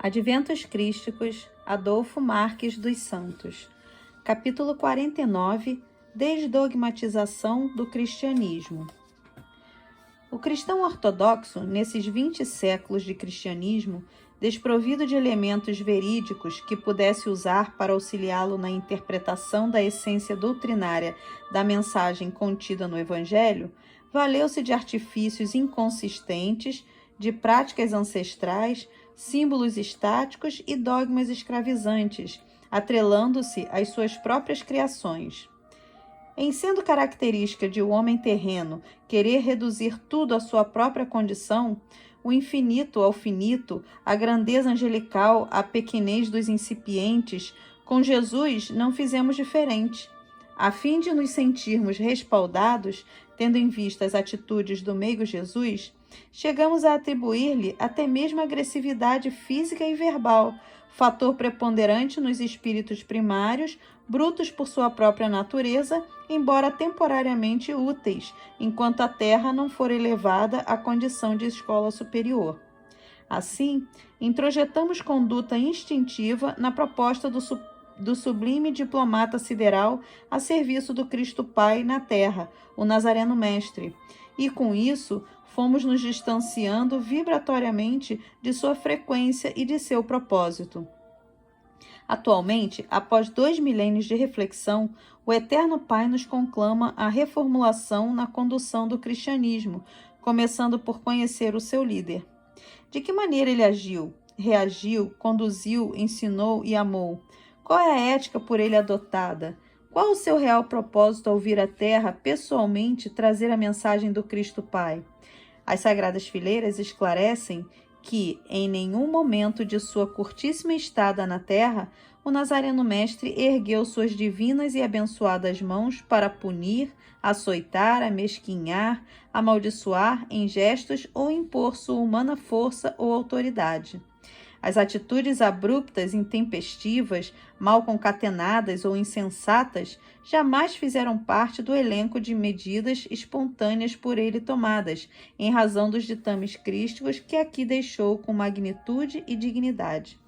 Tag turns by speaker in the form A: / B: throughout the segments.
A: Adventos Crísticos, Adolfo Marques dos Santos. Capítulo 49. Desdogmatização do cristianismo. O cristão ortodoxo, nesses 20 séculos de cristianismo, desprovido de elementos verídicos que pudesse usar para auxiliá-lo na interpretação da essência doutrinária da mensagem contida no Evangelho, valeu-se de artifícios inconsistentes, de práticas ancestrais, símbolos estáticos e dogmas escravizantes, atrelando-se às suas próprias criações. Em sendo característica de o homem terreno querer reduzir tudo à sua própria condição, o infinito ao finito, a grandeza angelical à pequenez dos incipientes, com Jesus não fizemos diferente. A fim de nos sentirmos respaldados, tendo em vista as atitudes do meigo Jesus, chegamos a atribuir-lhe até mesmo agressividade física e verbal, fator preponderante nos espíritos primários, brutos por sua própria natureza, embora temporariamente úteis, enquanto a terra não for elevada à condição de escola superior. Assim, introjetamos conduta instintiva na proposta do sublime diplomata sideral a serviço do Cristo Pai na terra, o Nazareno Mestre, e com isso fomos nos distanciando vibratoriamente de sua frequência e de seu propósito. Atualmente, após 2 milênios de reflexão, o Eterno Pai nos conclama a reformulação na condução do cristianismo, começando por conhecer o seu líder. De que maneira ele agiu, reagiu, conduziu, ensinou e amou? Qual é a ética por ele adotada? Qual o seu real propósito ao vir à Terra pessoalmente trazer a mensagem do Cristo Pai? As Sagradas Fileiras esclarecem que, em nenhum momento de sua curtíssima estada na Terra, o Nazareno Mestre ergueu suas divinas e abençoadas mãos para punir, açoitar, amesquinhar, amaldiçoar em gestos ou impor sua humana força ou autoridade. As atitudes abruptas, intempestivas, mal concatenadas ou insensatas jamais fizeram parte do elenco de medidas espontâneas por ele tomadas, em razão dos ditames crísticos que aqui deixou com magnitude e dignidade.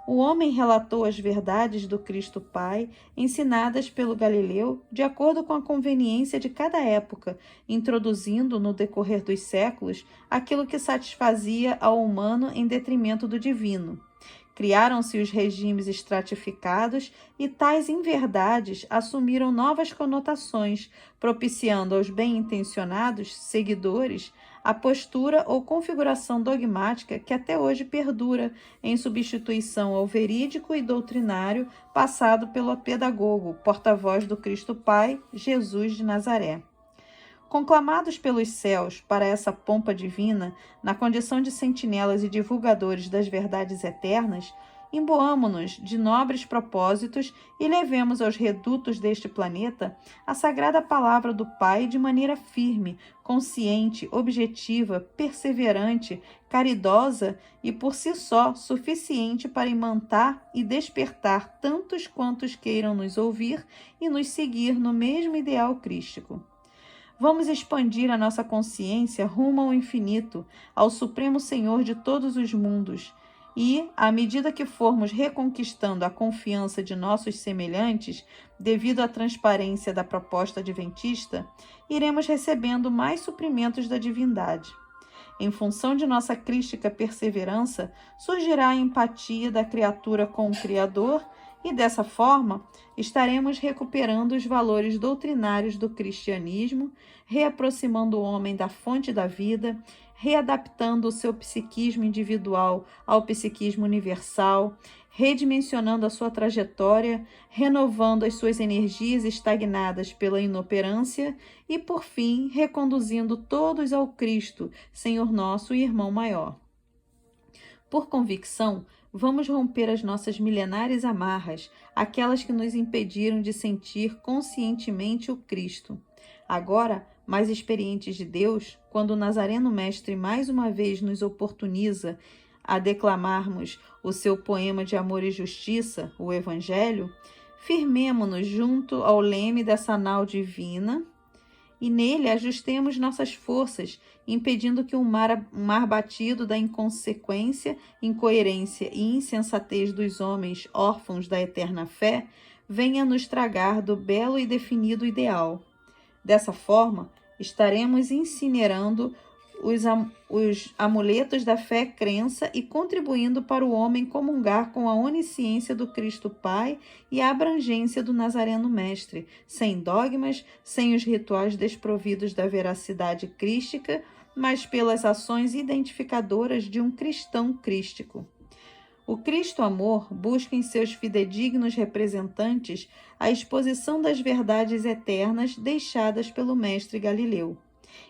A: O homem relatou as verdades do Cristo Pai, ensinadas pelo Galileu, de acordo com a conveniência de cada época, introduzindo, no decorrer dos séculos, aquilo que satisfazia ao humano em detrimento do divino. Criaram-se os regimes estratificados e tais inverdades assumiram novas conotações, propiciando aos bem-intencionados seguidores a postura ou configuração dogmática que até hoje perdura, em substituição ao verídico e doutrinário passado pelo pedagogo, porta-voz do Cristo Pai, Jesus de Nazaré. Conclamados pelos céus para essa pompa divina, na condição de sentinelas e divulgadores das verdades eternas, imbuamo-nos de nobres propósitos e levemos aos redutos deste planeta a sagrada palavra do Pai de maneira firme, consciente, objetiva, perseverante, caridosa e por si só suficiente para imantar e despertar tantos quantos queiram nos ouvir e nos seguir no mesmo ideal crístico. Vamos expandir a nossa consciência rumo ao infinito, ao Supremo Senhor de todos os mundos, e, à medida que formos reconquistando a confiança de nossos semelhantes, devido à transparência da proposta adventista, iremos recebendo mais suprimentos da divindade. Em função de nossa crística perseverança, surgirá a empatia da criatura com o Criador e, dessa forma, estaremos recuperando os valores doutrinários do cristianismo, reaproximando o homem da fonte da vida, readaptando o seu psiquismo individual ao psiquismo universal, redimensionando a sua trajetória, renovando as suas energias estagnadas pela inoperância e, por fim, reconduzindo todos ao Cristo, Senhor nosso e Irmão maior. Por convicção, vamos romper as nossas milenares amarras, aquelas que nos impediram de sentir conscientemente o Cristo. Agora, mais experientes de Deus, quando o Nazareno Mestre mais uma vez nos oportuniza a declamarmos o seu poema de amor e justiça, o Evangelho, firmemo-nos junto ao leme dessa nau divina e nele ajustemos nossas forças, impedindo que o mar batido da inconsequência, incoerência e insensatez dos homens órfãos da eterna fé venha nos tragar do belo e definido ideal. Dessa forma, estaremos incinerando os amuletos da fé-crença e contribuindo para o homem comungar com a onisciência do Cristo Pai e a abrangência do Nazareno Mestre, sem dogmas, sem os rituais desprovidos da veracidade crística, mas pelas ações identificadoras de um cristão crístico. O Cristo Amor busca em seus fidedignos representantes a exposição das verdades eternas deixadas pelo Mestre Galileu.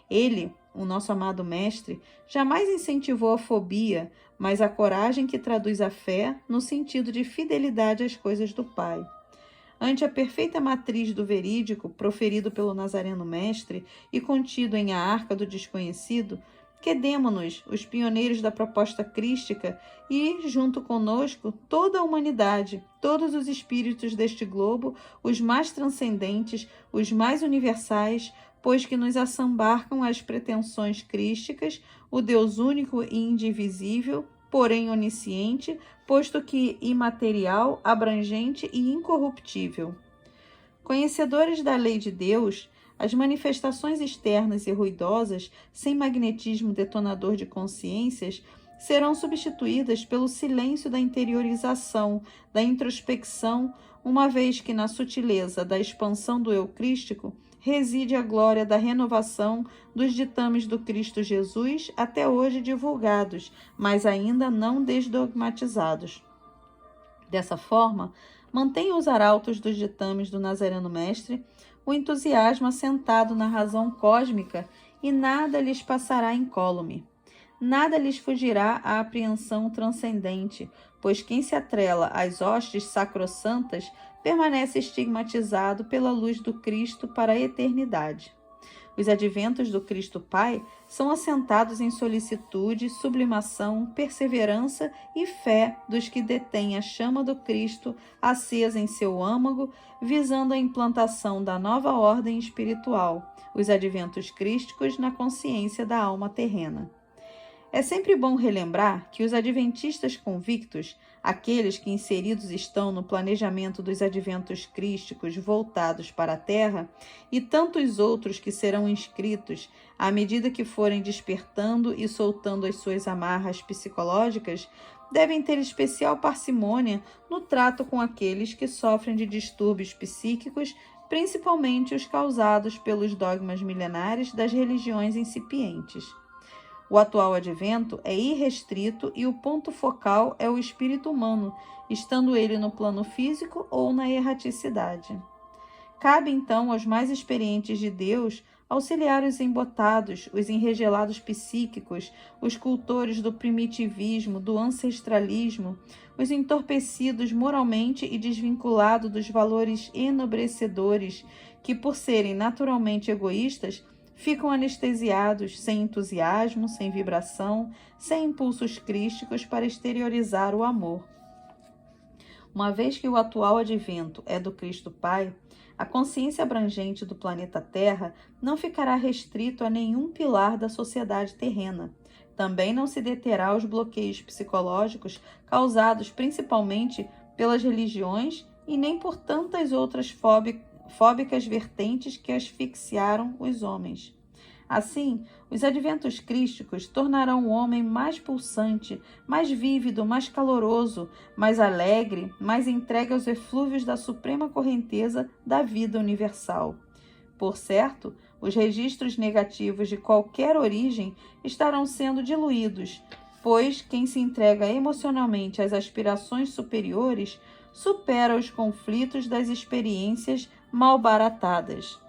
A: Ele, o nosso amado Mestre, jamais incentivou a fobia, mas a coragem que traduz a fé no sentido de fidelidade às coisas do Pai. Ante a perfeita matriz do verídico proferido pelo Nazareno Mestre e contido em A Arca do Desconhecido, quedemo-nos, os pioneiros da proposta crística, e, junto conosco, toda a humanidade, todos os espíritos deste globo, os mais transcendentes, os mais universais, pois que nos assambarcam as pretensões crísticas, o Deus único e indivisível, porém onisciente, posto que imaterial, abrangente e incorruptível. Conhecedores da lei de Deus, as manifestações externas e ruidosas, sem magnetismo detonador de consciências, serão substituídas pelo silêncio da interiorização, da introspecção, uma vez que na sutileza da expansão do eu crístico reside a glória da renovação dos ditames do Cristo Jesus, até hoje divulgados, mas ainda não desdogmatizados. Dessa forma, mantenham os arautos dos ditames do Nazareno Mestre o entusiasmo assentado na razão cósmica, e nada lhes passará incólume. Nada lhes fugirá à apreensão transcendente, pois quem se atrela às hostes sacrossantas permanece estigmatizado pela luz do Cristo para a eternidade. Os adventos do Cristo Pai são assentados em solicitude, sublimação, perseverança e fé dos que detêm a chama do Cristo acesa em seu âmago, visando a implantação da nova ordem espiritual, os adventos crísticos na consciência da alma terrena. É sempre bom relembrar que os adventistas convictos, aqueles que inseridos estão no planejamento dos adventos crísticos voltados para a Terra, e tantos outros que serão inscritos à medida que forem despertando e soltando as suas amarras psicológicas, devem ter especial parcimônia no trato com aqueles que sofrem de distúrbios psíquicos, principalmente os causados pelos dogmas milenares das religiões incipientes. O atual advento é irrestrito e o ponto focal é o espírito humano, estando ele no plano físico ou na erraticidade. Cabe, então, aos mais experientes de Deus auxiliar os embotados, os enregelados psíquicos, os cultores do primitivismo, do ancestralismo, os entorpecidos moralmente e desvinculados dos valores enobrecedores, que, por serem naturalmente egoístas, ficam anestesiados, sem entusiasmo, sem vibração, sem impulsos crísticos para exteriorizar o amor. Uma vez que o atual advento é do Cristo Pai, a consciência abrangente do planeta Terra não ficará restrito a nenhum pilar da sociedade terrena. Também não se deterá aos bloqueios psicológicos causados principalmente pelas religiões e nem por tantas outras fóbicas vertentes que asfixiaram os homens. Assim, os adventos crísticos tornarão o homem mais pulsante, mais vívido, mais caloroso, mais alegre, mais entregue aos eflúvios da suprema correnteza da vida universal. Por certo, os registros negativos de qualquer origem estarão sendo diluídos, pois quem se entrega emocionalmente às aspirações superiores supera os conflitos das experiências malbaratadas.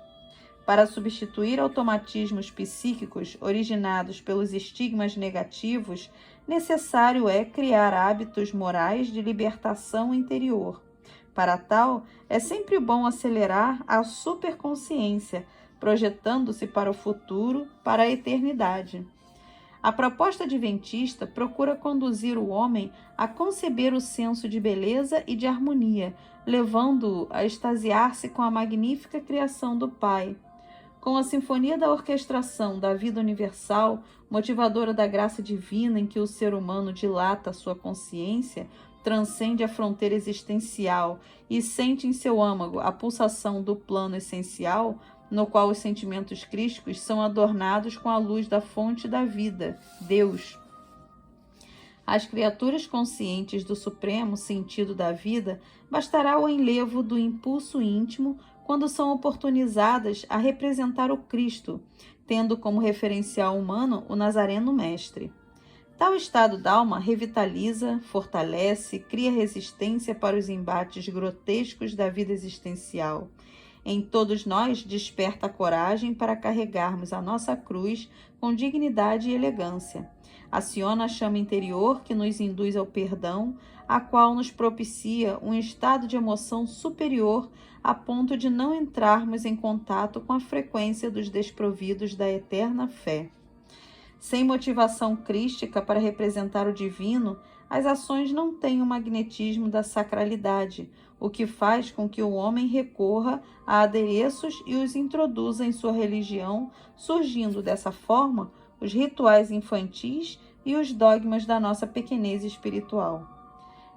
A: Para substituir automatismos psíquicos originados pelos estigmas negativos, necessário é criar hábitos morais de libertação interior. Para tal, é sempre bom acelerar a superconsciência, projetando-se para o futuro, para a eternidade. A proposta adventista procura conduzir o homem a conceber o senso de beleza e de harmonia, levando-o a extasiar-se com a magnífica criação do Pai. Com a sinfonia da orquestração da vida universal, motivadora da graça divina em que o ser humano dilata a sua consciência, transcende a fronteira existencial e sente em seu âmago a pulsação do plano essencial, no qual os sentimentos crísticos são adornados com a luz da fonte da vida, Deus. Às criaturas conscientes do supremo sentido da vida, bastará o enlevo do impulso íntimo quando são oportunizadas a representar o Cristo, tendo como referencial humano o Nazareno Mestre. Tal estado d'alma revitaliza, fortalece, cria resistência para os embates grotescos da vida existencial. Em todos nós desperta a coragem para carregarmos a nossa cruz com dignidade e elegância. Aciona a chama interior que nos induz ao perdão, a qual nos propicia um estado de emoção superior a ponto de não entrarmos em contato com a frequência dos desprovidos da eterna fé. Sem motivação crística para representar o divino, as ações não têm o magnetismo da sacralidade, o que faz com que o homem recorra a adereços e os introduza em sua religião, surgindo dessa forma os rituais infantis e os dogmas da nossa pequenez espiritual.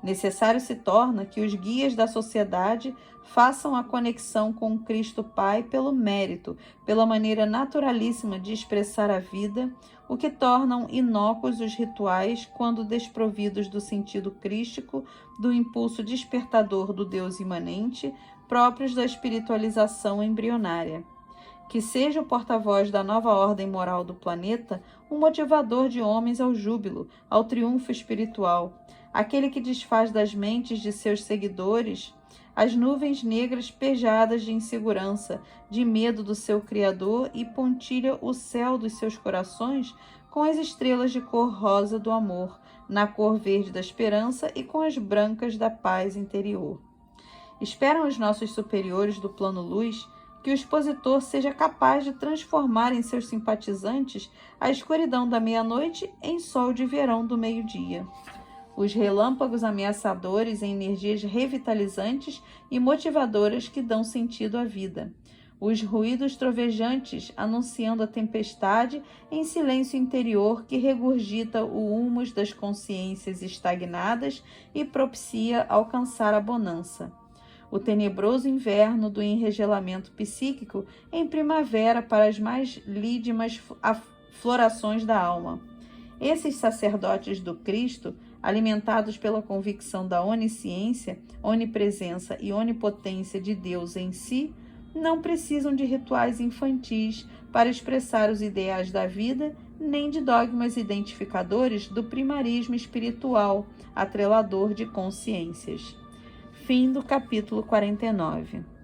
A: Necessário se torna que os guias da sociedade façam a conexão com o Cristo Pai pelo mérito, pela maneira naturalíssima de expressar a vida, o que tornam inócuos os rituais quando desprovidos do sentido crístico, do impulso despertador do Deus imanente, próprios da espiritualização embrionária. Que seja o porta-voz da nova ordem moral do planeta um motivador de homens ao júbilo, ao triunfo espiritual, aquele que desfaz das mentes de seus seguidores as nuvens negras pejadas de insegurança, de medo do seu Criador e pontilha o céu dos seus corações com as estrelas de cor rosa do amor, na cor verde da esperança e com as brancas da paz interior. Esperam os nossos superiores do plano luz que o expositor seja capaz de transformar em seus simpatizantes a escuridão da meia-noite em sol de verão do meio-dia. Os relâmpagos ameaçadores em energias revitalizantes e motivadoras que dão sentido à vida. Os ruídos trovejantes anunciando a tempestade em silêncio interior que regurgita o humus das consciências estagnadas e propicia alcançar a bonança. O tenebroso inverno do enregelamento psíquico em primavera para as mais lídimas aflorações da alma. Esses sacerdotes do Cristo, alimentados pela convicção da onisciência, onipresença e onipotência de Deus em si, não precisam de rituais infantis para expressar os ideais da vida, nem de dogmas identificadores do primarismo espiritual, atrelador de consciências. Fim do capítulo 49.